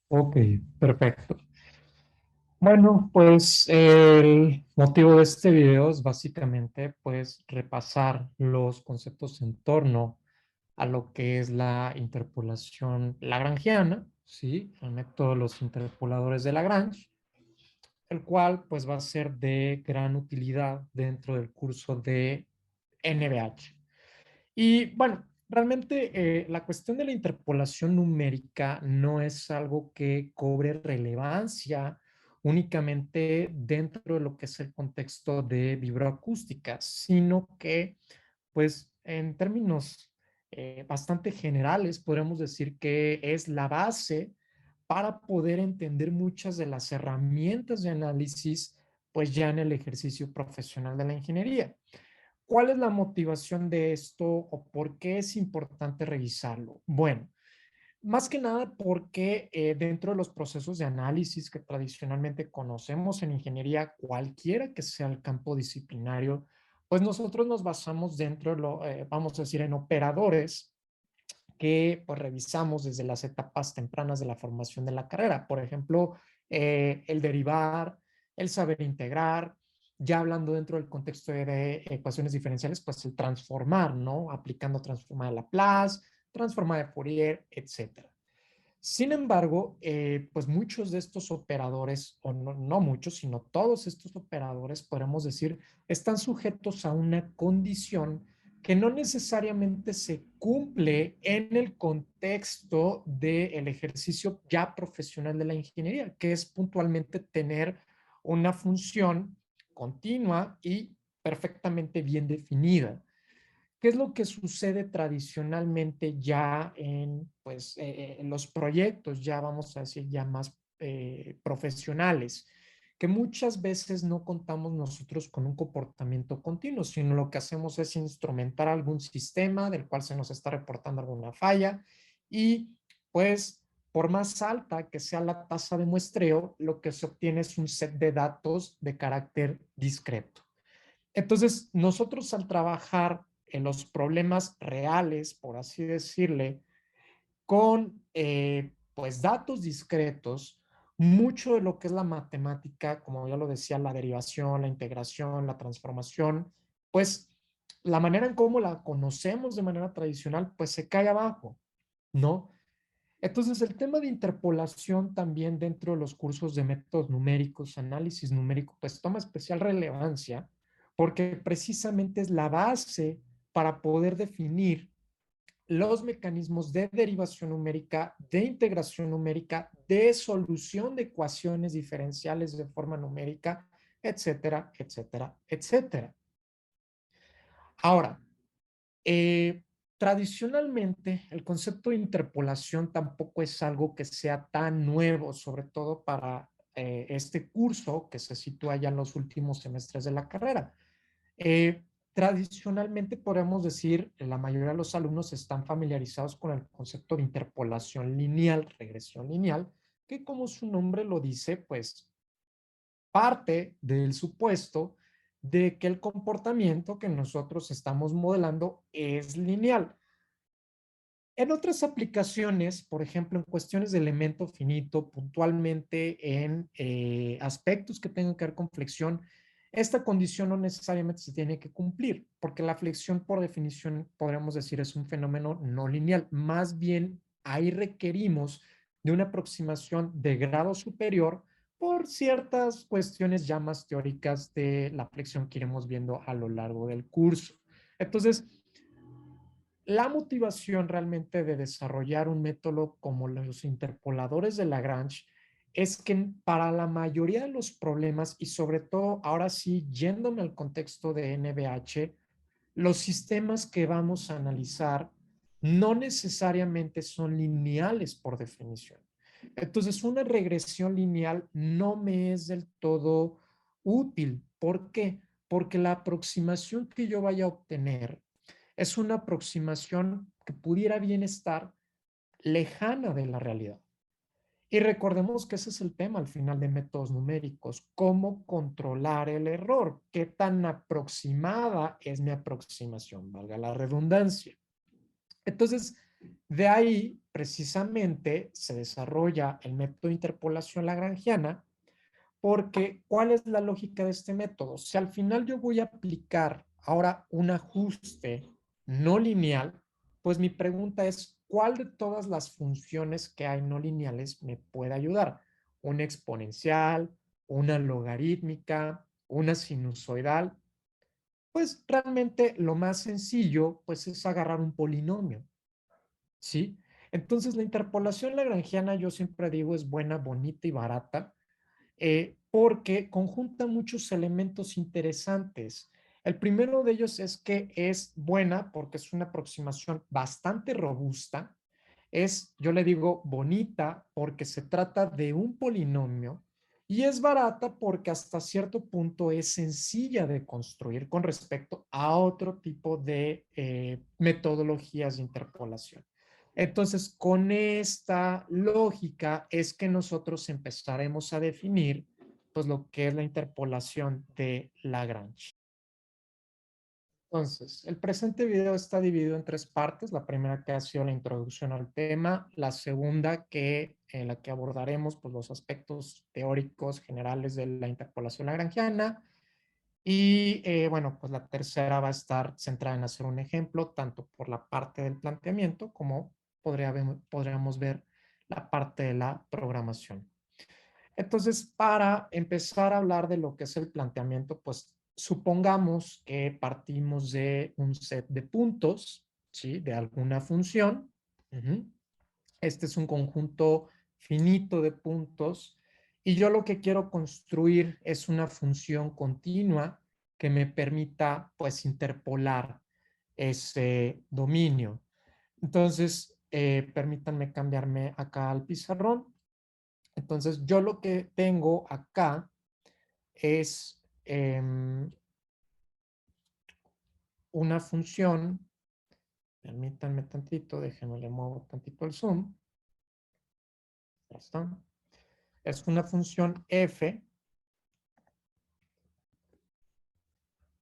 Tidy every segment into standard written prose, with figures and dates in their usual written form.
Ok, perfecto. Bueno, pues el motivo de este video es básicamente pues repasar los conceptos en torno a lo que es la interpolación lagrangiana, ¿sí? El método de los interpoladores de Lagrange, el cual pues va a ser de gran utilidad dentro del curso de NBH. Y bueno, realmente la cuestión de la interpolación numérica no es algo que cobre relevancia únicamente dentro de lo que es el contexto de vibroacústica, sino que, pues, en términos bastante generales, podemos decir que es la base para poder entender muchas de las herramientas de análisis, pues ya en el ejercicio profesional de la ingeniería. ¿Cuál es la motivación de esto o por qué es importante revisarlo? Bueno, más que nada porque dentro de los procesos de análisis que tradicionalmente conocemos en ingeniería, cualquiera que sea el campo disciplinario, pues nosotros nos basamos dentro de lo, vamos a decir, en operadores que pues revisamos desde las etapas tempranas de la formación de la carrera. Por ejemplo, el derivar, el saber integrar, ya hablando dentro del contexto de ecuaciones diferenciales, pues el transformar, ¿no? Aplicando transforma de Laplace, transforma de Fourier, etcétera. Sin embargo, pues muchos de estos operadores, o no, no muchos, sino todos estos operadores, podemos decir, están sujetos a una condición que no necesariamente se cumple en el contexto del ejercicio ya profesional de la ingeniería, que es puntualmente tener una función continua y perfectamente bien definida. ¿Qué es lo que sucede tradicionalmente ya en, pues, en los proyectos, ya vamos a decir, ya más profesionales? Que muchas veces no contamos nosotros con un comportamiento continuo, sino lo que hacemos es instrumentar algún sistema del cual se nos está reportando alguna falla y pues por más alta que sea la tasa de muestreo, lo que se obtiene es un set de datos de carácter discreto. Entonces, nosotros al trabajar en los problemas reales, por así decirle, con pues datos discretos, mucho de lo que es la matemática, como ya lo decía, la derivación, la integración, la transformación, pues la manera en cómo la conocemos de manera tradicional, pues se cae abajo, ¿no? Entonces, el tema de interpolación también dentro de los cursos de métodos numéricos, análisis numérico, pues toma especial relevancia porque precisamente es la base para poder definir los mecanismos de derivación numérica, de integración numérica, de solución de ecuaciones diferenciales de forma numérica, etcétera, etcétera, etcétera. Ahora, eh, tradicionalmente, el concepto de interpolación tampoco es algo que sea tan nuevo, sobre todo para este curso que se sitúa ya en los últimos semestres de la carrera. Tradicionalmente, podemos decir, la mayoría de los alumnos están familiarizados con el concepto de interpolación lineal, regresión lineal, que como su nombre lo dice, pues parte del supuesto de que el comportamiento que nosotros estamos modelando es lineal. En otras aplicaciones, por ejemplo, en cuestiones de elemento finito, puntualmente en aspectos que tengan que ver con flexión, esta condición no necesariamente se tiene que cumplir, porque la flexión, por definición, podríamos decir, es un fenómeno no lineal. Más bien, ahí requerimos de una aproximación de grado superior por ciertas cuestiones ya más teóricas de la flexión que iremos viendo a lo largo del curso. Entonces, la motivación realmente de desarrollar un método como los interpoladores de Lagrange es que para la mayoría de los problemas y sobre todo ahora sí yéndome al contexto de NBH, los sistemas que vamos a analizar no necesariamente son lineales por definición. Entonces, una regresión lineal no me es del todo útil. ¿Por qué? Porque la aproximación que yo vaya a obtener es una aproximación que pudiera bien estar lejana de la realidad. Y recordemos que ese es el tema al final de métodos numéricos, cómo controlar el error, qué tan aproximada es mi aproximación, valga la redundancia. Entonces, De ahí, precisamente, se desarrolla el método de interpolación lagrangiana, porque ¿cuál es la lógica de este método? Si al final yo voy a aplicar ahora un ajuste no lineal, pues mi pregunta es, ¿cuál de todas las funciones que hay no lineales me puede ayudar? ¿Una exponencial, una logarítmica, una sinusoidal? Pues realmente lo más sencillo, pues es agarrar un polinomio, ¿sí? Entonces la interpolación lagrangiana yo siempre digo es buena, bonita y barata, porque conjunta muchos elementos interesantes. El primero de ellos es que es buena porque es una aproximación bastante robusta. Es, yo le digo, bonita porque se trata de un polinomio y es barata porque hasta cierto punto es sencilla de construir con respecto a otro tipo de metodologías de interpolación. Entonces, con esta lógica es que nosotros empezaremos a definir pues lo que es la interpolación de Lagrange. Entonces, el presente video está dividido en tres partes. La primera que ha sido la introducción al tema, la segunda que en la que abordaremos pues, los aspectos teóricos generales de la interpolación lagrangiana y bueno, pues la tercera va a estar centrada en hacer un ejemplo, tanto por la parte del planteamiento como podríamos ver la parte de la programación. Entonces, para empezar a hablar de lo que es el planteamiento, pues supongamos que partimos de un set de puntos, ¿sí? De alguna función. Uh-huh. Este es un conjunto finito de puntos y yo lo que quiero construir es una función continua que me permita, pues, interpolar ese dominio. Entonces, permítanme cambiarme acá al pizarrón. Entonces, yo lo que tengo acá es una función, permítanme tantito, déjenme le muevo tantito el zoom, ya está. Es una función f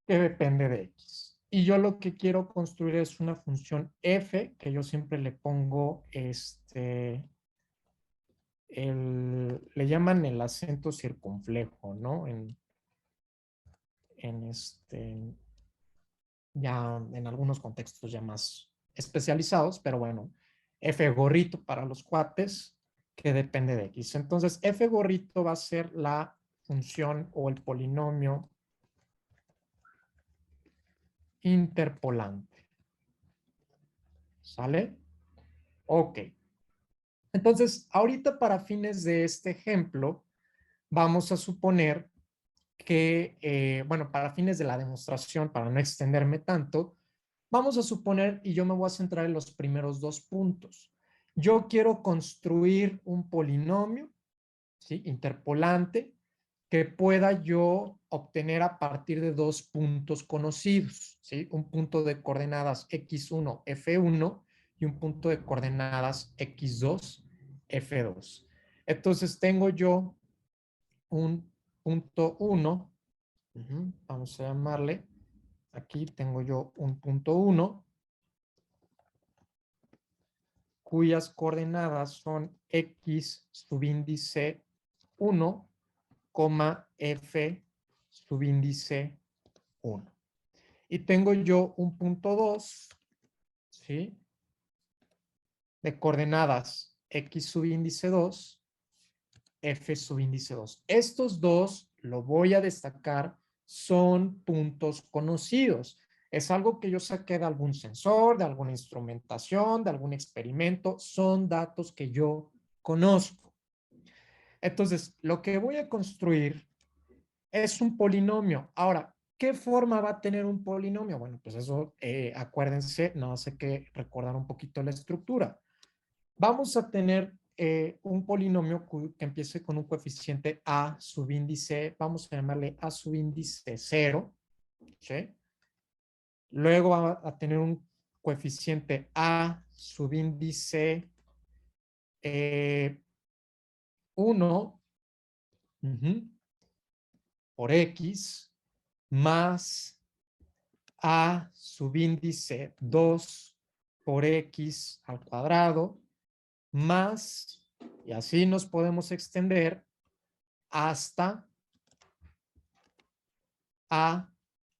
que depende de x. Y yo lo que quiero construir es una función f, que yo siempre le pongo le llaman el acento circunflejo, ¿no? En ya en algunos contextos ya más especializados, pero bueno, f gorrito para los cuates que depende de x. Entonces, f gorrito va a ser la función o el polinomio interpolante. ¿Sale? Ok. Entonces, ahorita para fines de este ejemplo, vamos a suponer que, bueno, para fines de la demostración, para no extenderme tanto, vamos a suponer, y yo me voy a centrar en los primeros dos puntos. Yo quiero construir un polinomio, ¿sí? Interpolante, que pueda yo obtener a partir de dos puntos conocidos, ¿sí? Un punto de coordenadas x1, f1 y un punto de coordenadas x2, f2. Entonces tengo yo un punto 1, vamos a llamarle, aquí tengo yo un punto 1, cuyas coordenadas son x subíndice 1, f subíndice 1. Y tengo yo un punto 2, ¿sí? De coordenadas x subíndice 2, f subíndice 2. Estos dos, lo voy a destacar, son puntos conocidos. Es algo que yo saqué de algún sensor, de alguna instrumentación, de algún experimento. Son datos que yo conozco. Entonces, lo que voy a construir es un polinomio. Ahora, ¿qué forma va a tener un polinomio? Bueno, pues eso, acuérdense, no hace que recordar un poquito la estructura. Vamos a tener un polinomio que empiece con un coeficiente a subíndice, vamos a llamarle a subíndice 0, ¿sí? Luego va a tener un coeficiente a subíndice 1 por x más a subíndice 2 por x al cuadrado más, y así nos podemos extender hasta a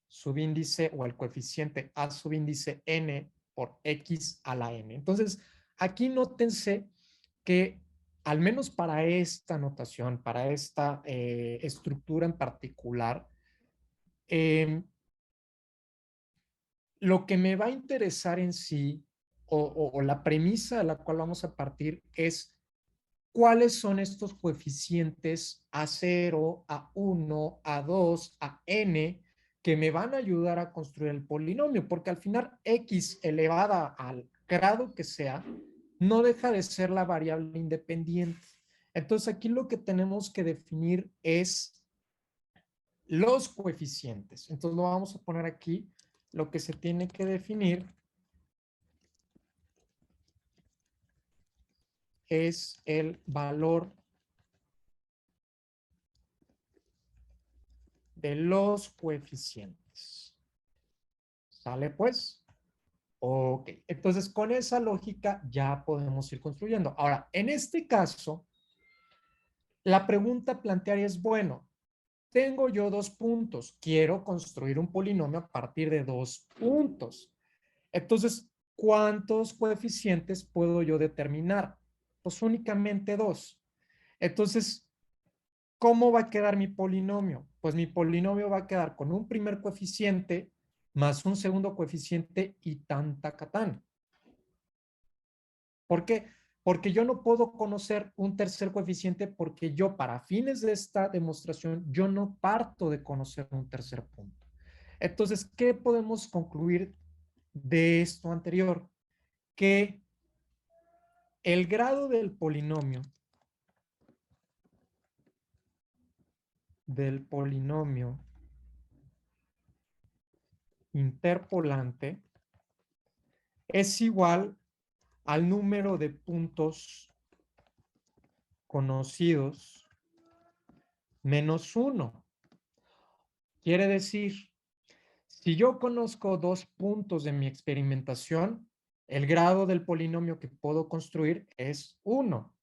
subíndice o el coeficiente a subíndice n por x a la n. Entonces, aquí nótense que al menos para esta notación, para esta estructura en particular, lo que me va a interesar en sí, o la premisa de la cual vamos a partir es cuáles son estos coeficientes A0, A1, A2, a n, que me van a ayudar a construir el polinomio, porque al final x elevada al grado que sea, no deja de ser la variable independiente. Entonces aquí lo que tenemos que definir es los coeficientes. Entonces lo vamos a poner aquí. Lo que se tiene que definir es el valor de los coeficientes. ¿Sale pues? Ok, entonces con esa lógica ya podemos ir construyendo. Ahora, en este caso, la pregunta plantear es, bueno, tengo yo 2 puntos, quiero construir un polinomio a partir de 2 puntos. Entonces, ¿cuántos coeficientes puedo yo determinar? Pues únicamente 2. Entonces, ¿cómo va a quedar mi polinomio? Pues mi polinomio va a quedar con un primer coeficiente más un segundo coeficiente y tan, tacatán. ¿Por qué? Porque yo no puedo conocer un tercer coeficiente porque yo, para fines de esta demostración, yo no parto de conocer un tercer punto. Entonces, ¿qué podemos concluir de esto anterior? Que el grado del polinomio interpolante es igual al número de puntos conocidos menos 1. Quiere decir, si yo conozco 2 puntos de mi experimentación, el grado del polinomio que puedo construir es 1.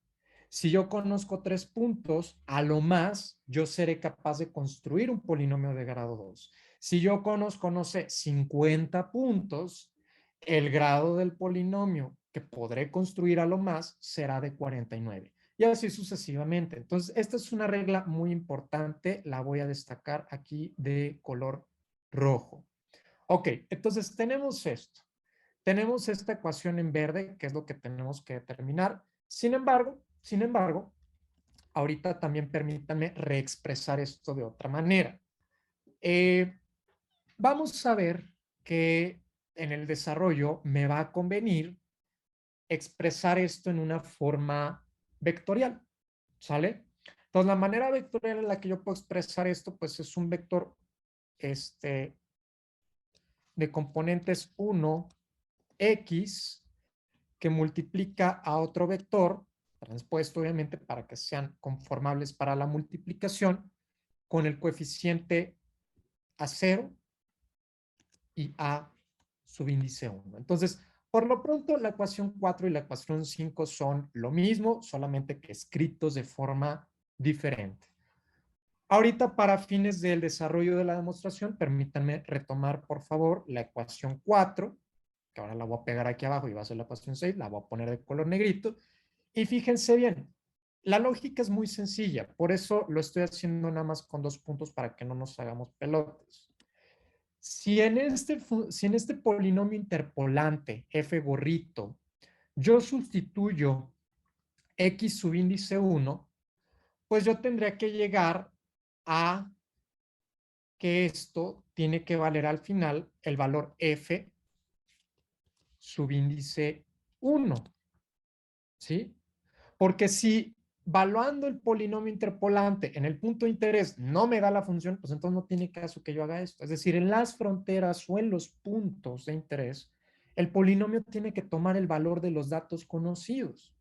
Si yo conozco 3 puntos, a lo más yo seré capaz de construir un polinomio de grado 2. Si yo conozco, no sé, 50 puntos, el grado del polinomio que podré construir a lo más será de 49. Y así sucesivamente. Entonces, esta es una regla muy importante. La voy a destacar aquí de color rojo. Ok, entonces tenemos esto. Tenemos esta ecuación en verde, que es lo que tenemos que determinar. Sin embargo, ahorita también permítanme reexpresar esto de otra manera. Eh, Vamos a ver que en el desarrollo me va a convenir expresar esto en una forma vectorial, ¿sale? Entonces, la manera vectorial en la que yo puedo expresar esto, pues es un vector de componentes 1, x, que multiplica a otro vector, transpuesto obviamente para que sean conformables para la multiplicación, con el coeficiente A0 y A subíndice 1. Entonces, por lo pronto, la ecuación 4 y la ecuación 5 son lo mismo, solamente que escritos de forma diferente. Ahorita, para fines del desarrollo de la demostración, permítanme retomar, por favor, la ecuación 4, que ahora la voy a pegar aquí abajo y va a ser la ecuación 6, la voy a poner de color negrito. Y fíjense bien, la lógica es muy sencilla, por eso lo estoy haciendo nada más con 2 puntos para que no nos hagamos pelotas. Si en este polinomio interpolante f gorrito yo sustituyo x subíndice 1, pues yo tendría que llegar a que esto tiene que valer al final el valor f subíndice 1, ¿sí? Porque si valuando el polinomio interpolante en el punto de interés no me da la función, pues entonces no tiene caso que yo haga esto. Es decir, en las fronteras o en los puntos de interés, el polinomio tiene que tomar el valor de los datos conocidos,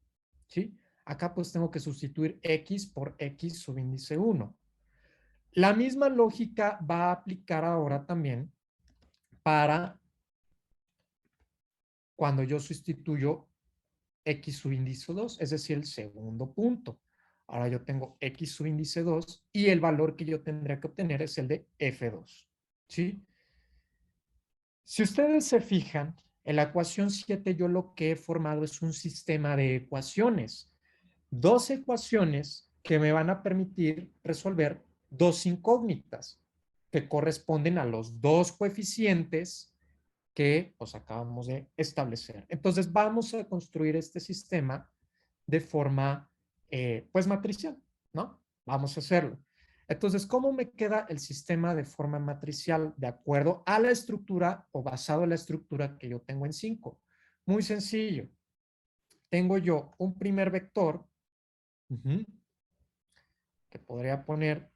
¿sí? Acá pues tengo que sustituir x por x subíndice 1. La misma lógica va a aplicar ahora también para cuando yo sustituyo x subíndice 2, es decir, el segundo punto. Ahora yo tengo x subíndice 2 y el valor que yo tendría que obtener es el de f2. ¿Sí? Si ustedes se fijan, en la ecuación 7 yo lo que he formado es un sistema de ecuaciones. Dos ecuaciones que me van a permitir resolver dos incógnitas que corresponden a los dos coeficientes que pues acabamos de establecer. Entonces vamos a construir este sistema de forma pues matricial, ¿no? Vamos a hacerlo. Entonces, ¿cómo me queda el sistema de forma matricial de acuerdo a la estructura o basado en la estructura que yo tengo en 5? Muy sencillo. Tengo yo un primer vector que podría poner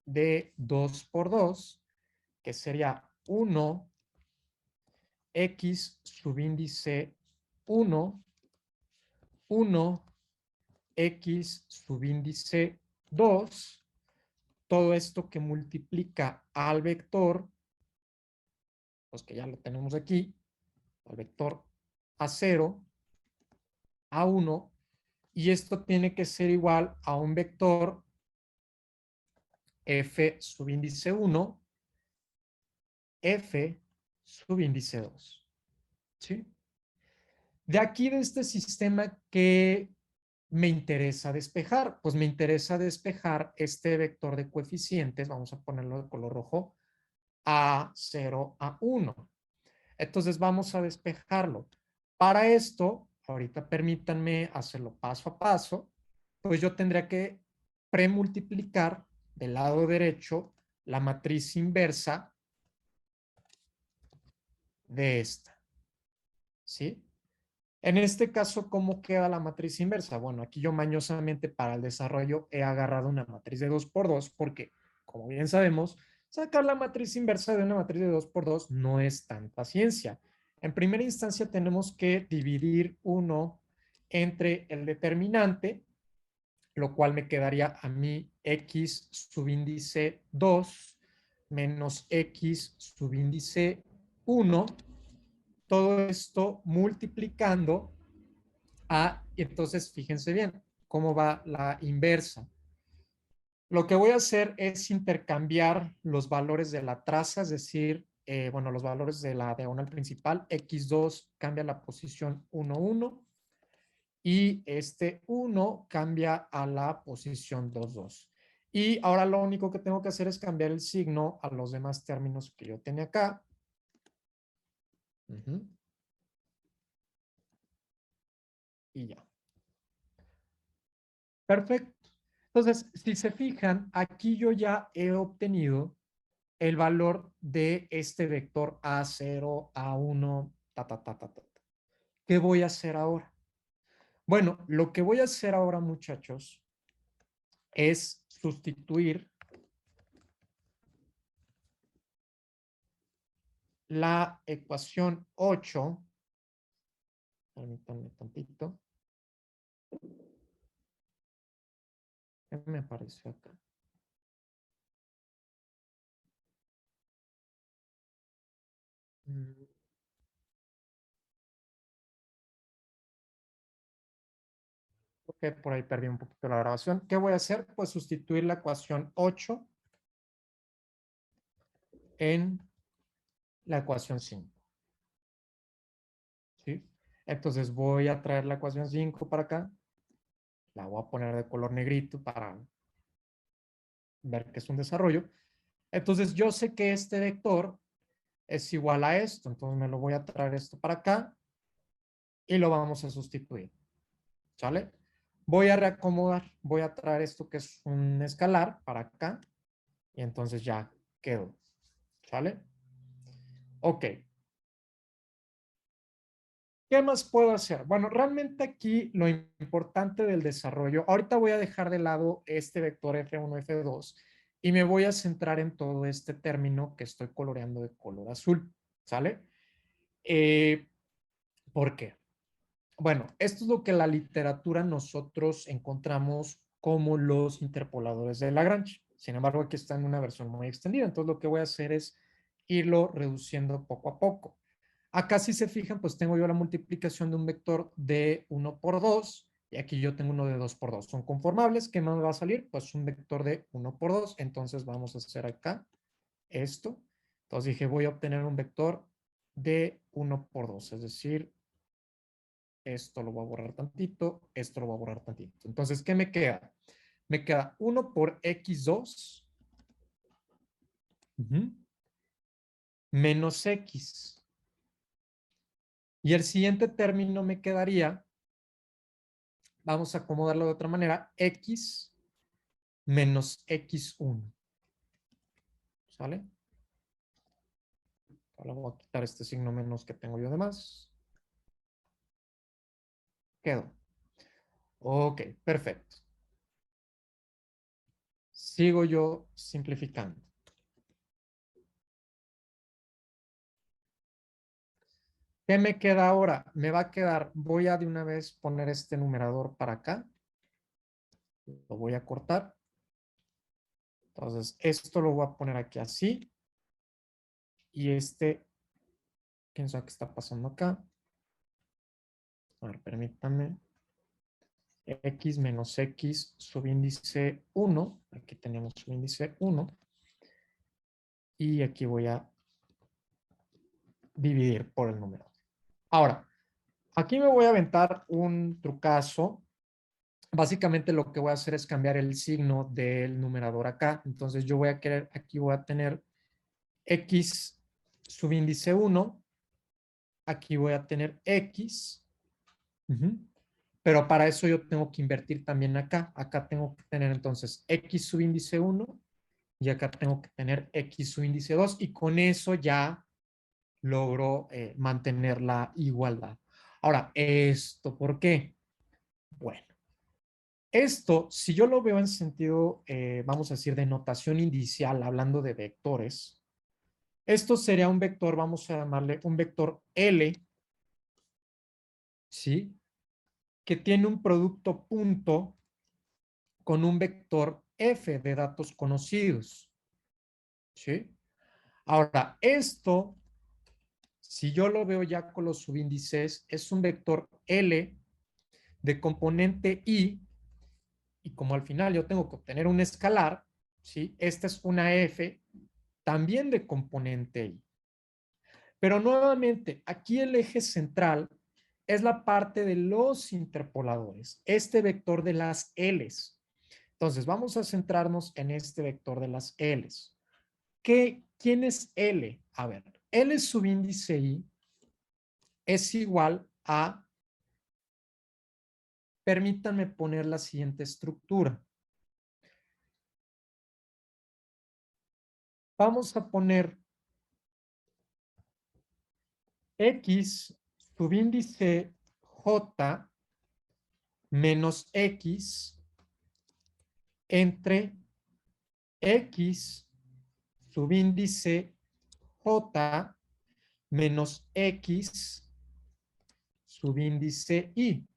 de 2 por 2, que sería 1 x subíndice 1, 1 x subíndice 2, todo esto que multiplica al vector, pues que ya lo tenemos aquí, al vector A0, A1, y esto tiene que ser igual a un vector f subíndice 1, f subíndice 2. ¿Sí? De aquí, de este sistema, ¿qué me interesa despejar? Pues me interesa despejar este vector de coeficientes, vamos a ponerlo de color rojo, A0, A1. Entonces vamos a despejarlo. Para esto, ahorita permítanme hacerlo paso a paso, pues yo tendría que premultiplicar del lado derecho la matriz inversa de esta. ¿Sí? En este caso, ¿cómo queda la matriz inversa? Bueno, aquí yo mañosamente para el desarrollo he agarrado una matriz de 2 por 2 porque, como bien sabemos, sacar la matriz inversa de una matriz de 2 por 2 no es tanta ciencia. En primera instancia tenemos que dividir 1 entre el determinante, lo cual me quedaría a mí x subíndice 2 menos x subíndice 1. Todo esto multiplicando y entonces fíjense bien cómo va la inversa. Lo que voy a hacer es intercambiar los valores de la traza, es decir, bueno, los valores de la diagonal principal. X2 cambia la posición 1, 1 y este 1 cambia a la posición 2, 2. Y ahora lo único que tengo que hacer es cambiar el signo a los demás términos que yo tenía acá. Y ya. Perfecto. Entonces, si se fijan, aquí yo ya he obtenido el valor de este vector A0, A1, ta, ta, ta, ta, ta. ¿Qué voy a hacer ahora? Bueno, lo que voy a hacer ahora, muchachos, es sustituir la ecuación 8. Permítanme tantito. ¿Qué me apareció acá? Ok, por ahí perdí un poquito la grabación. ¿Qué voy a hacer? Pues sustituir la ecuación 8 en la ecuación 5. ¿Sí? Entonces voy a traer la ecuación 5 para acá. La voy a poner de color negrito para ver que es un desarrollo. Entonces yo sé que este vector es igual a esto. Entonces me lo voy a traer esto para acá y lo vamos a sustituir. ¿Sale? Voy a reacomodar. Voy a traer esto que es un escalar para acá y entonces ya quedó. ¿Sale? Ok. ¿Qué más puedo hacer? Bueno, realmente aquí lo importante del desarrollo, ahorita voy a dejar de lado este vector F1, F2 y me voy a centrar en todo este término que estoy coloreando de color azul, ¿sale? ¿Por qué? Bueno, esto es lo que la literatura nosotros encontramos como los interpoladores de Lagrange. Sin embargo, aquí está en una versión muy extendida, entonces lo que voy a hacer es irlo reduciendo poco a poco. Acá si se fijan, pues tengo yo la multiplicación de un vector de 1 por 2 y aquí yo tengo uno de 2 por 2. Son conformables. ¿Qué más me va a salir? Pues un vector de 1 por 2. Entonces vamos a hacer acá esto. Entonces dije, voy a obtener un vector de 1 por 2. Es decir, esto lo voy a borrar tantito, esto lo voy a borrar tantito. Entonces, ¿qué me queda? Me queda 1 por x2 menos x. Y el siguiente término me quedaría, vamos a acomodarlo de otra manera, x menos x1. ¿Sale? Ahora voy a quitar este signo menos que tengo yo de más. Quedó. Ok, perfecto. Sigo yo simplificando. ¿Qué me queda ahora? Me va a quedar, voy a de una vez poner este numerador para acá. Lo voy a cortar. Entonces, esto lo voy a poner aquí así. Y quién sabe qué está pasando acá. A ver, permítanme. X menos X subíndice 1. Aquí tenemos subíndice 1. Y aquí voy a dividir por el número. Ahora, aquí me voy a aventar un trucazo. Básicamente lo que voy a hacer es cambiar el signo del numerador acá. Entonces yo voy a querer, aquí voy a tener X subíndice 1. Aquí voy a tener X. Pero para eso yo tengo que invertir también acá. Acá tengo que tener entonces X subíndice 1 y acá tengo que tener X subíndice 2 y con eso ya logro mantener la igualdad. Ahora, ¿esto por qué? Bueno, esto, si yo lo veo en sentido, vamos a decir, de notación indicial, hablando de vectores, esto sería un vector, vamos a llamarle un vector L, ¿sí? Que tiene un producto punto con un vector F de datos conocidos, ¿sí? Ahora, esto, si yo lo veo ya con los subíndices, es un vector L de componente y como al final yo tengo que obtener un escalar, ¿sí? Esta es una F también de componente I. Pero nuevamente, aquí el eje central es la parte de los interpoladores, este vector de las L's. Entonces, vamos a centrarnos en este vector de las L's. ¿Quién es L? A ver, L subíndice I es igual a, permítanme poner la siguiente estructura. Vamos a poner X subíndice J menos X entre X subíndice J menos X subíndice Y.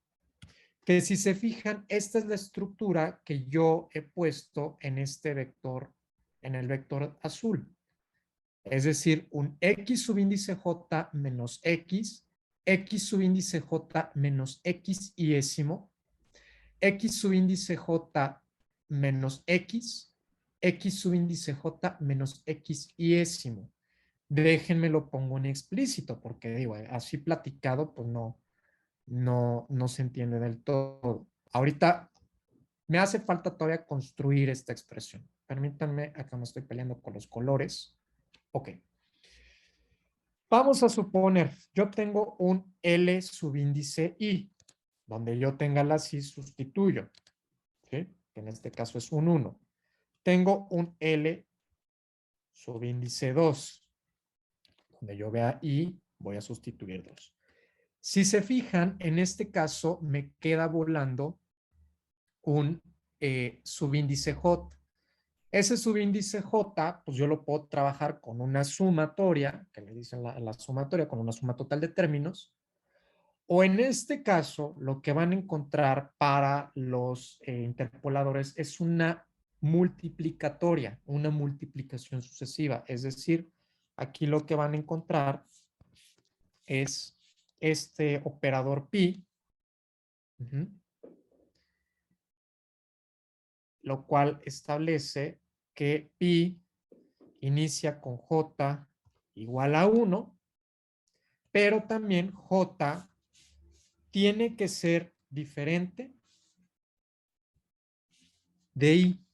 Que si se fijan, esta es la estructura que yo he puesto en este vector, en el vector azul. Es decir, un X subíndice J menos X subíndice J menos X iésimo, X subíndice J menos X subíndice J menos X iésimo. Déjenme lo pongo en explícito, porque digo, así platicado, pues no se entiende del todo. Ahorita me hace falta todavía construir esta expresión. Permítanme, acá me estoy peleando con los colores. Ok. Vamos a suponer, yo tengo un L subíndice I, donde yo tenga la I sustituyo, ¿sí? Que en este caso es un 1. Tengo un L subíndice 2, donde yo vea I, voy a sustituir 2. Si se fijan, en este caso me queda volando un subíndice J. Ese subíndice J, pues yo lo puedo trabajar con una sumatoria, que le dicen la sumatoria, con una suma total de términos. O en este caso, lo que van a encontrar para los interpoladores es una multiplicatoria, una multiplicación sucesiva. Es decir, aquí lo que van a encontrar es este operador pi, lo cual establece que pi inicia con j igual a 1, pero también j tiene que ser diferente de i.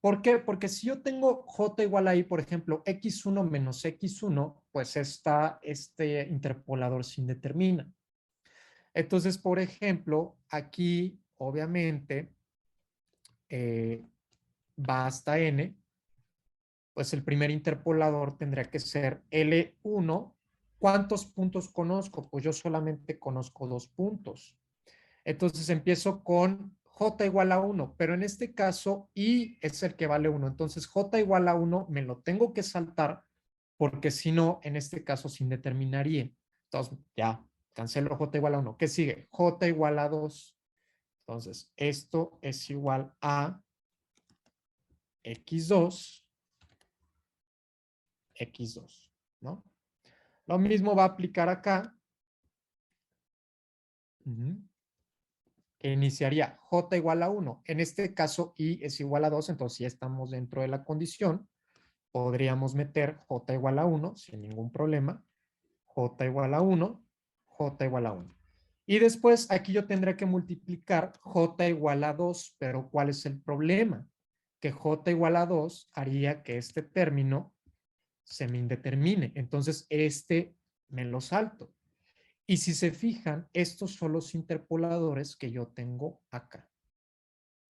¿Por qué? Porque si yo tengo j igual a i, por ejemplo, x1 menos x1, pues este interpolador se indetermina. Entonces, por ejemplo, aquí obviamente va hasta n, pues el primer interpolador tendría que ser L1. ¿Cuántos puntos conozco? Pues yo solamente conozco 2 puntos. Entonces empiezo con j igual a 1, pero en este caso i es el que vale 1. Entonces j igual a 1 me lo tengo que saltar porque si no, en este caso se indeterminaría. Entonces ya, cancelo j igual a 1. ¿Qué sigue? J igual a 2. Entonces esto es igual a x2, x2, ¿no? Lo mismo va a aplicar acá. Que iniciaría j igual a 1. En este caso, i es igual a 2, entonces ya estamos dentro de la condición. Podríamos meter j igual a 1 sin ningún problema. J igual a 1, j igual a 1. Y después aquí yo tendré que multiplicar j igual a 2, pero ¿cuál es el problema? Que j igual a 2 haría que este término se me indetermine. Entonces, este me lo salto. Y si se fijan, estos son los interpoladores que yo tengo acá.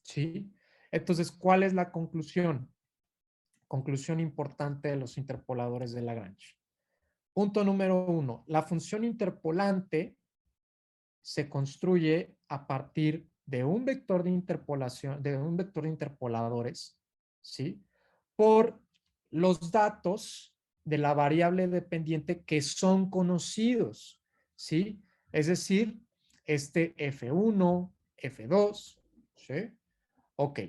¿Sí? Entonces, ¿cuál es la conclusión? Conclusión importante de los interpoladores de Lagrange. Punto número 1. La función interpolante se construye a partir de un vector de interpolación, de un vector de interpoladores, ¿sí? Por los datos de la variable dependiente que son conocidos, ¿sí? Es decir, este F1, F2, ¿sí? Ok.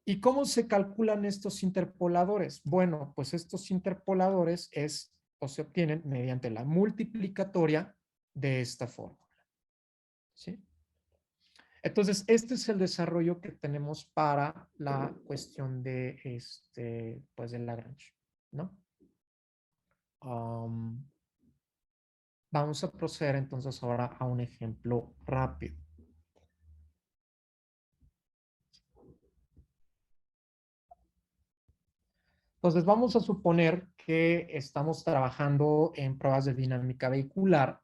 ¿Y cómo se calculan estos interpoladores? Bueno, pues estos interpoladores se obtienen mediante la multiplicatoria de esta fórmula, ¿sí? Entonces, este es el desarrollo que tenemos para la cuestión de pues de Lagrange, ¿no? Um, Vamos a proceder entonces ahora a un ejemplo rápido. Entonces, vamos a suponer que estamos trabajando en pruebas de dinámica vehicular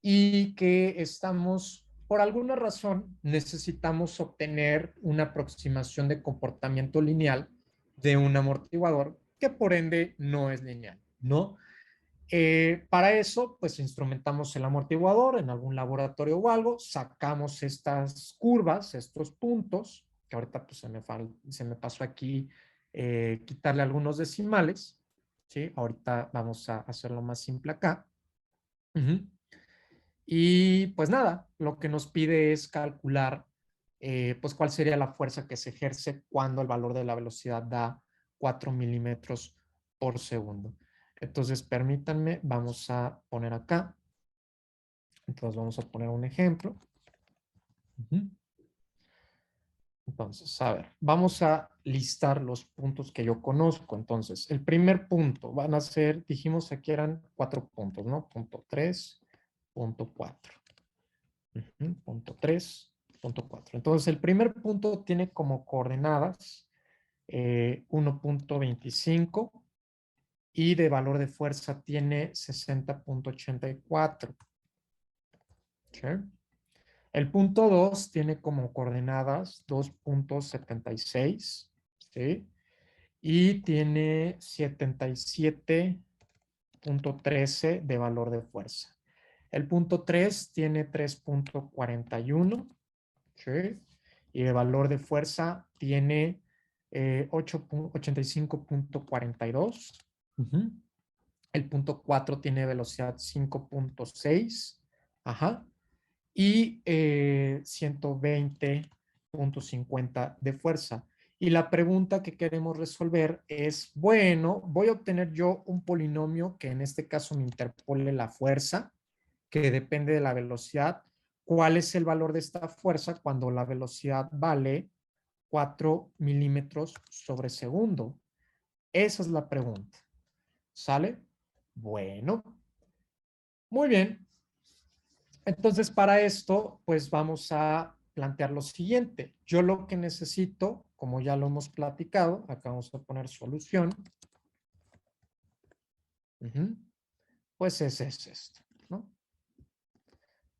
y que estamos, por alguna razón, necesitamos obtener una aproximación de comportamiento lineal de un amortiguador que por ende no es lineal, ¿no? Para eso, pues instrumentamos el amortiguador en algún laboratorio o algo, sacamos estas curvas, estos puntos, que ahorita pues se me pasó aquí quitarle algunos decimales, ¿sí? Ahorita vamos a hacerlo más simple acá. Y pues nada, lo que nos pide es calcular pues cuál sería la fuerza que se ejerce cuando el valor de la velocidad da 4 milímetros por segundo. Entonces, permítanme, vamos a poner acá. Entonces, vamos a poner un ejemplo. Entonces, a ver, vamos a listar los puntos que yo conozco. Entonces, el primer punto van a ser, dijimos aquí eran 4 puntos, ¿no? Punto 3, punto 4. Punto 3, punto 4. Entonces, el primer punto tiene como coordenadas 1.25 y de valor de fuerza tiene 60.84. ¿Okay? El punto 2 tiene como coordenadas 2.76, ¿sí? Y tiene 77.13 de valor de fuerza. El punto 3 tiene 3.41, ¿sí? Y de valor de fuerza tiene 85.42. El punto 4 tiene velocidad 5.6. Ajá. Y 120.50 de fuerza. Y la pregunta que queremos resolver es, bueno, voy a obtener yo un polinomio que en este caso me interpole la fuerza. que depende de la velocidad. ¿Cuál es el valor de esta fuerza cuando la velocidad vale 4 milímetros sobre segundo? Esa es la pregunta. ¿Sale? Bueno, muy bien. Entonces, para esto, pues vamos a plantear lo siguiente. Yo lo que necesito, como ya lo hemos platicado, acá vamos a poner solución. Pues es esto, ¿no?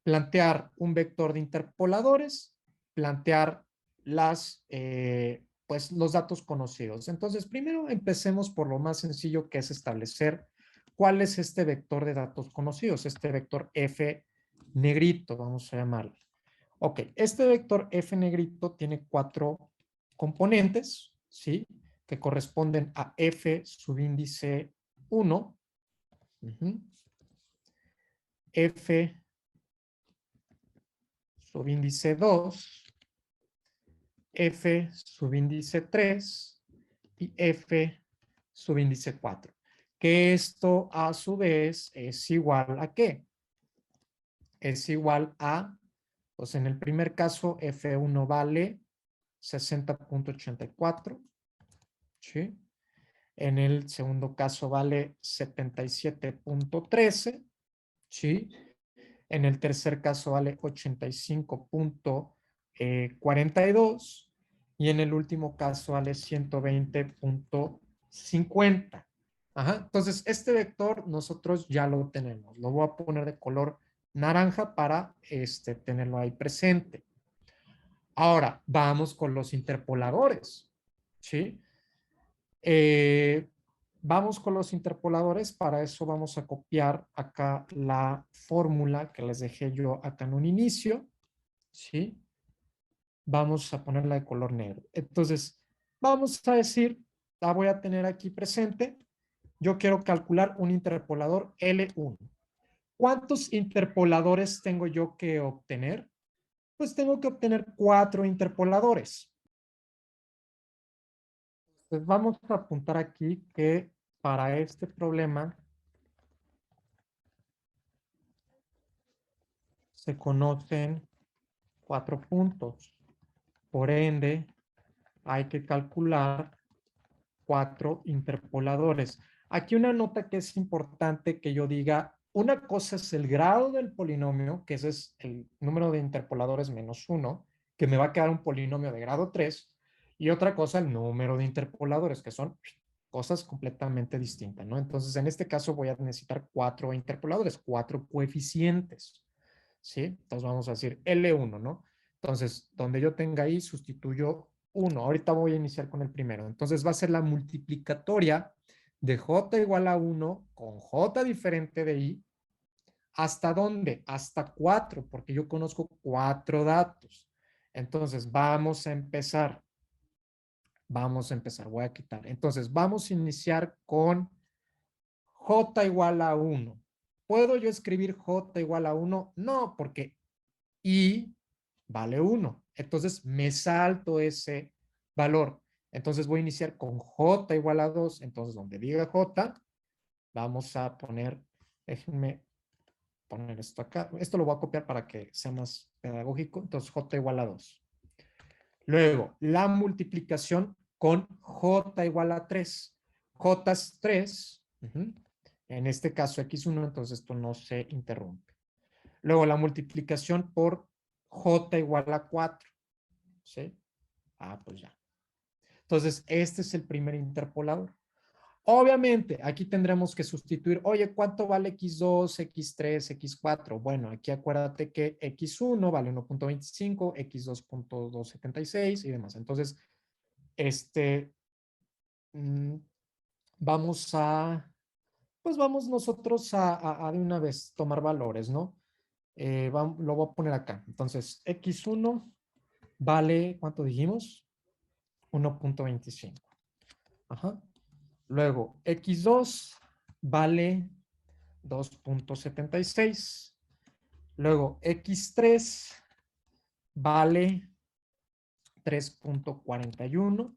Plantear un vector de interpoladores, plantear pues los datos conocidos. Entonces, primero empecemos por lo más sencillo, que es establecer cuál es este vector de datos conocidos, este vector F negrito, vamos a llamarlo. Ok, este vector F negrito tiene 4 componentes, ¿sí? Que corresponden a F subíndice 1, F subíndice 2, F subíndice 3 y F subíndice 4. Que esto a su vez es igual a ¿qué? Es igual a, pues en el primer caso F1 vale 60.84, ¿sí? En el segundo caso vale 77.13, ¿sí? En el tercer caso vale 85.42 y en el último caso vale 120.50. Ajá. Entonces, este vector nosotros ya lo tenemos. Lo voy a poner de color naranja para tenerlo ahí presente. Ahora, vamos con los interpoladores, ¿sí? Vamos con los interpoladores. Para eso vamos a copiar acá la fórmula que les dejé yo acá en un inicio, ¿sí? Vamos a ponerla de color negro. Entonces, vamos a decir, la voy a tener aquí presente. Yo quiero calcular un interpolador L1. ¿Cuántos interpoladores tengo yo que obtener? Pues tengo que obtener 4 interpoladores. Entonces, vamos a apuntar aquí que para este problema se conocen 4 puntos. Por ende, hay que calcular 4 interpoladores. Aquí una nota que es importante que yo diga, una cosa es el grado del polinomio, que ese es el número de interpoladores menos 1, que me va a quedar un polinomio de grado 3, y otra cosa el número de interpoladores, que son cosas completamente distintas, ¿no? Entonces, en este caso voy a necesitar 4 interpoladores, 4 coeficientes. ¿Sí? Entonces vamos a decir L1, ¿no? Entonces, donde yo tenga ahí, sustituyo 1. Ahorita voy a iniciar con el primero. Entonces va a ser la multiplicatoria de J igual a 1 con J diferente de I. ¿Hasta dónde? Hasta 4, porque yo conozco 4 datos. Entonces, vamos a empezar. Vamos a empezar. Voy a quitar. Entonces, vamos a iniciar con J igual a 1. ¿Puedo yo escribir J igual a 1? No, porque I vale 1. Entonces me salto ese valor. Entonces voy a iniciar con J igual a 2. Entonces donde diga J, vamos a poner, déjenme poner esto acá. Esto lo voy a copiar para que sea más pedagógico. Entonces J igual a 2. Luego, la multiplicación con J igual a 3. J es 3. En este caso X1, entonces esto no se interrumpe. Luego la multiplicación por J igual a 4. ¿Sí? Ah, pues ya. Entonces, este es el primer interpolador. Obviamente, aquí tendremos que sustituir, oye, ¿cuánto vale X2, X3, X4? Bueno, aquí acuérdate que X1 vale 1.25, X2.276 y demás. Entonces, mm, vamos a, pues vamos nosotros a de una vez tomar valores, ¿no? Lo voy a poner acá. Entonces, X1 vale, ¿cuánto dijimos? 1.25. Ajá. Luego, X2 vale 2.76. Luego, X3 vale 3.41.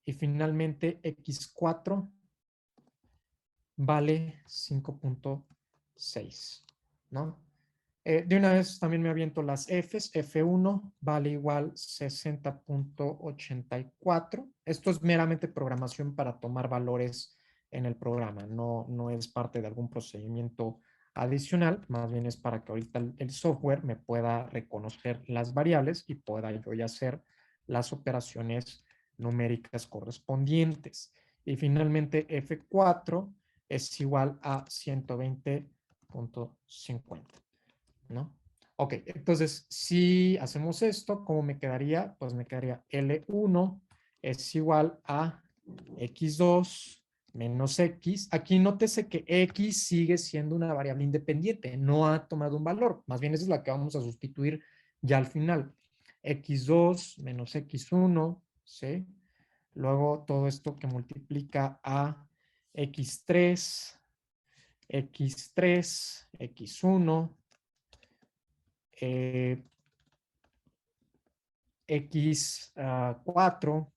Y finalmente, X4 vale 5.6, ¿no? De una vez también me aviento las Fs. F1 vale igual 60.84. Esto es meramente programación para tomar valores en el programa. No es parte de algún procedimiento adicional. Más bien es para que ahorita el software me pueda reconocer las variables y pueda yo ya hacer las operaciones numéricas correspondientes. Y finalmente F4 es igual a 120.50. ¿No? Ok, entonces si hacemos esto, ¿cómo me quedaría? Pues me quedaría L1 es igual a X2 menos X. Aquí nótese que X sigue siendo una variable independiente, no ha tomado un valor, más bien esa es la que vamos a sustituir ya al final. X2 menos X1, ¿sí? Luego todo esto que multiplica a X3, X3, X1, X4,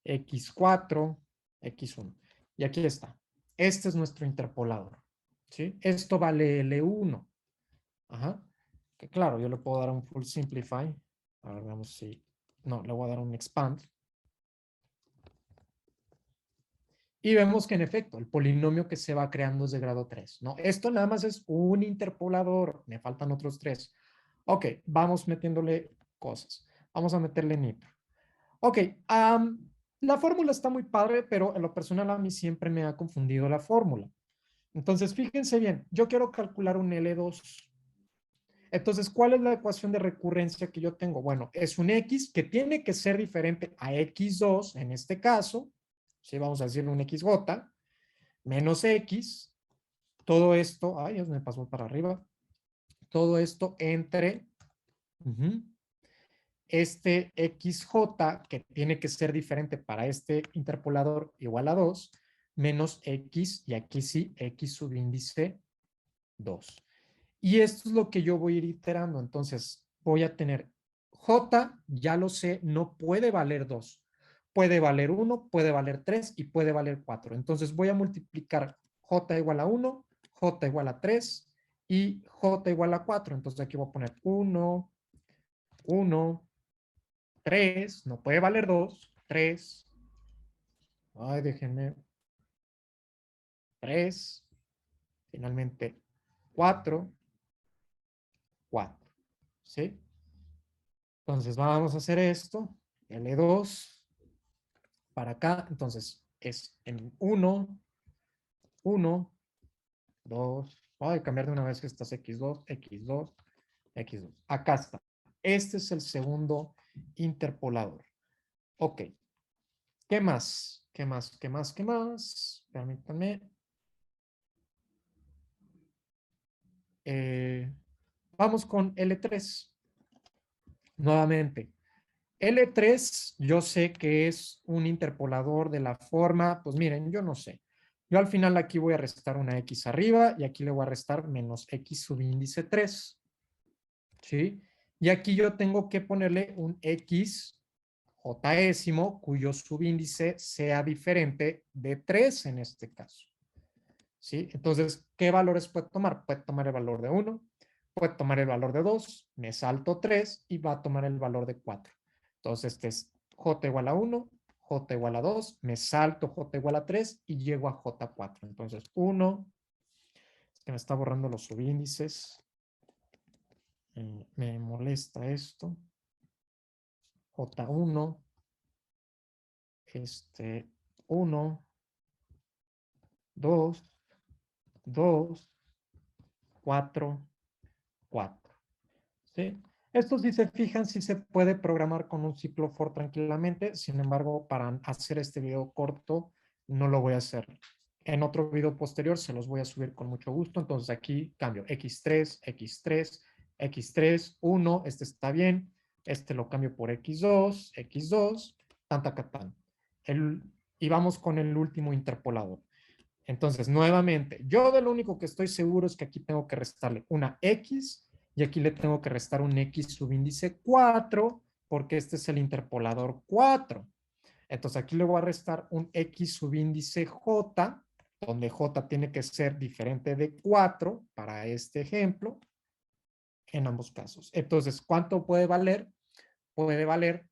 X4, X1. Y aquí está. Este es nuestro interpolador. ¿Sí? Esto vale L1. Ajá. Que claro, yo le puedo dar un full simplify. A ver, veamos si... No, le voy a dar un expand. Y vemos que en efecto, el polinomio que se va creando es de grado 3. ¿No? Esto nada más es un interpolador. Me faltan otros 3. Ok, vamos metiéndole cosas. Vamos a meterle nitro. Ok, la fórmula está muy padre, pero en lo personal a mí siempre me ha confundido la fórmula. Entonces, fíjense bien, yo quiero calcular un L2. Entonces, ¿cuál es la ecuación de recurrencia que yo tengo? Bueno, es un X que tiene que ser diferente a X2 en este caso. Sí, vamos a decirle un XJ menos X. Todo esto, ay, Dios me pasó para arriba. Todo esto entre este XJ, que tiene que ser diferente para este interpolador igual a 2, menos X, y aquí sí, X subíndice 2. Y esto es lo que yo voy a ir iterando. Entonces, voy a tener J, ya lo sé, no puede valer 2. Puede valer 1, puede valer 3 y puede valer 4. Entonces, voy a multiplicar J igual a 1, J igual a 3 y J igual a 4. Entonces, aquí voy a poner 1, 1, 3, no puede valer 2, 3, ay, déjenme, 3, finalmente 4, 4, ¿sí? Entonces vamos a hacer esto, L2 para acá, entonces es en 1, 1, 2, voy a cambiar de una vez estas X2, X2, X2. Acá está. Este es el segundo interpolador. Ok. ¿Qué más? ¿Qué más? ¿Qué más? ¿Qué más? Permítanme. Vamos con L3. Nuevamente. L3, yo sé que es un interpolador de la forma, pues miren, yo no sé. Yo al final aquí voy a restar una X arriba y aquí le voy a restar menos X subíndice 3. ¿Sí? Y aquí yo tengo que ponerle un X jésimo cuyo subíndice sea diferente de 3 en este caso. ¿Sí? Entonces, ¿qué valores puede tomar? Puede tomar el valor de 1, puede tomar el valor de 2, me salto 3 y va a tomar el valor de 4. Entonces, este es J igual a 1, J igual a 2, me salto J igual a 3 y llego a J4. Entonces, 1, es que me está borrando los subíndices, me molesta esto, J1, 1, 2, 2, 4, 4. ¿Sí? Esto, si se fijan, sí se puede programar con un ciclo for tranquilamente. Sin embargo, para hacer este video corto, no lo voy a hacer. En otro video posterior se los voy a subir con mucho gusto. Entonces aquí cambio X3, X3, X3, 1, este está bien. Este lo cambio por X2, X2, tan, tan, tan. Y vamos con el último interpolador. Entonces, nuevamente, yo de lo único que estoy seguro es que aquí tengo que restarle una X y aquí le tengo que restar un X subíndice 4 porque este es el interpolador 4. Entonces, aquí le voy a restar un X subíndice J, donde J tiene que ser diferente de 4 para este ejemplo. en ambos casos. Entonces, ¿cuánto puede valer? Puede valer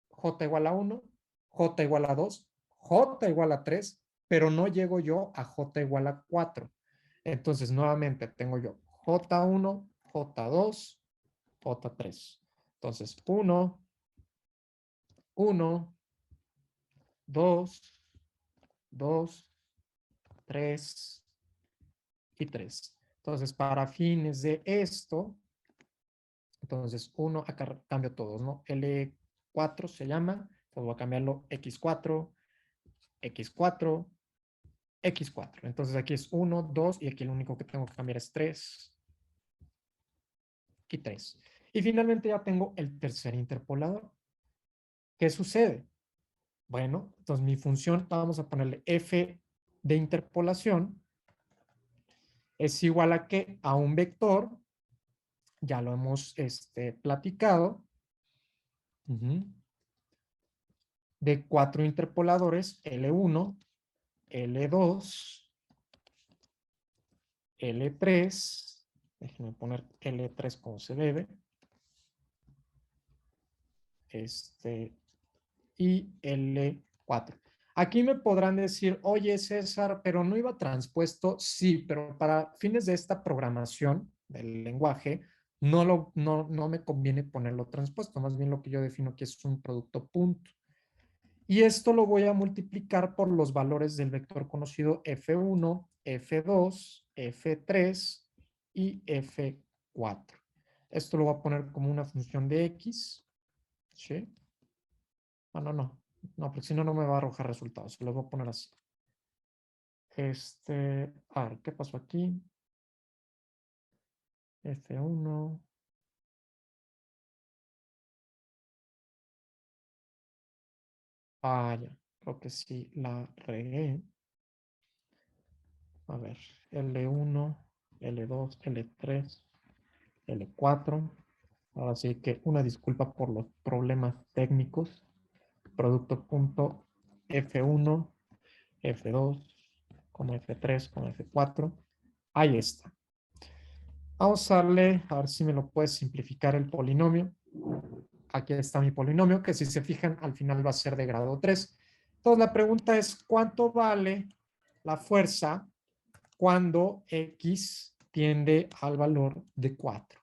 J igual a 1, J igual a 2, J igual a 3, pero no llego yo a J igual a 4. Entonces, nuevamente tengo yo J1, J2, J3. Entonces, 1, 1, 2, 2, 3 y 3. Entonces, para fines de esto, entonces 1, acá cambio todos, ¿no? L4 se llama, entonces voy a cambiarlo X4, X4, X4. Entonces aquí es 1, 2 y aquí lo único que tengo que cambiar es 3 y 3. Y finalmente ya tengo el tercer interpolador. ¿Qué sucede? Bueno, entonces mi función, vamos a ponerle f de interpolación, es igual a que a un vector, ya lo hemos platicado, de 4 interpoladores, L1, L2, L3, déjenme poner L3 como se debe, y L4. Aquí me podrán decir, oye César, pero no iba transpuesto. Sí, pero para fines de esta programación del lenguaje, no me conviene ponerlo transpuesto. Más bien lo que yo defino que es un producto punto. Y esto lo voy a multiplicar por los valores del vector conocido F1, F2, F3 y F4. Esto lo voy a poner como una función de X. ¿Sí? No, porque si no, no me va a arrojar resultados. Se lo voy a poner así. A ver, ¿qué pasó aquí? F1. Ya, creo que sí la regué. A ver, L1, L2, L3, L4. Ahora sí que una disculpa por los problemas técnicos. Producto.F1, F2, como F3, como F4. Ahí está. Vamos a darle, a ver si me lo puedes simplificar el polinomio. Aquí está mi polinomio, que si se fijan, al final va a ser de grado 3. Entonces, la pregunta es, ¿cuánto vale la fuerza cuando X tiende al valor de 4?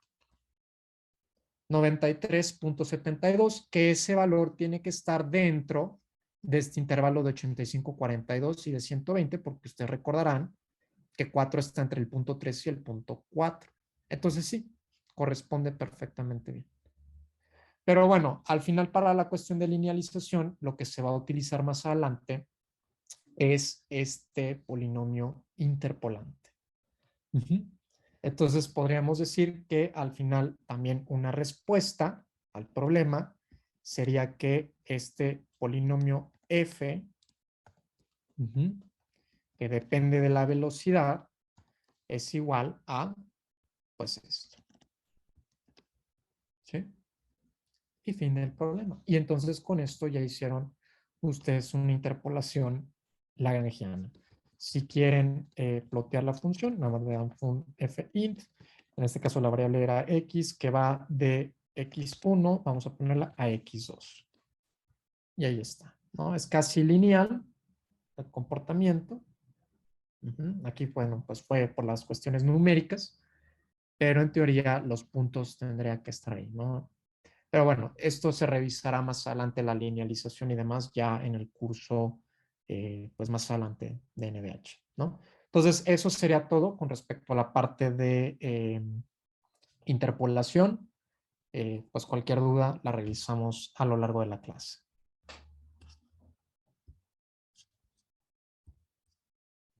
93.72, que ese valor tiene que estar dentro de este intervalo de 85.42 y de 120, porque ustedes recordarán que 4 está entre el punto 3 y el punto 4. Entonces sí, corresponde perfectamente bien. Pero bueno, al final para la cuestión de linealización, lo que se va a utilizar más adelante es este polinomio interpolante. Entonces podríamos decir que al final también una respuesta al problema sería que este polinomio f, que depende de la velocidad, es igual a, pues esto. ¿Sí? Y fin del problema. Y entonces con esto ya hicieron ustedes una interpolación lagrangiana. Si quieren plotear la función, nada más le dan fint. En este caso la variable era x, que va de x1, vamos a ponerla a x2. Y ahí está, ¿no? Es casi lineal el comportamiento. Aquí, bueno, pues fue por las cuestiones numéricas, pero en teoría los puntos tendrían que estar ahí, ¿no? Pero bueno, esto se revisará más adelante, la linealización y demás, ya en el curso, pues más adelante de NVH, ¿no? Entonces, eso sería todo con respecto a la parte de interpolación. Pues cualquier duda la revisamos a lo largo de la clase.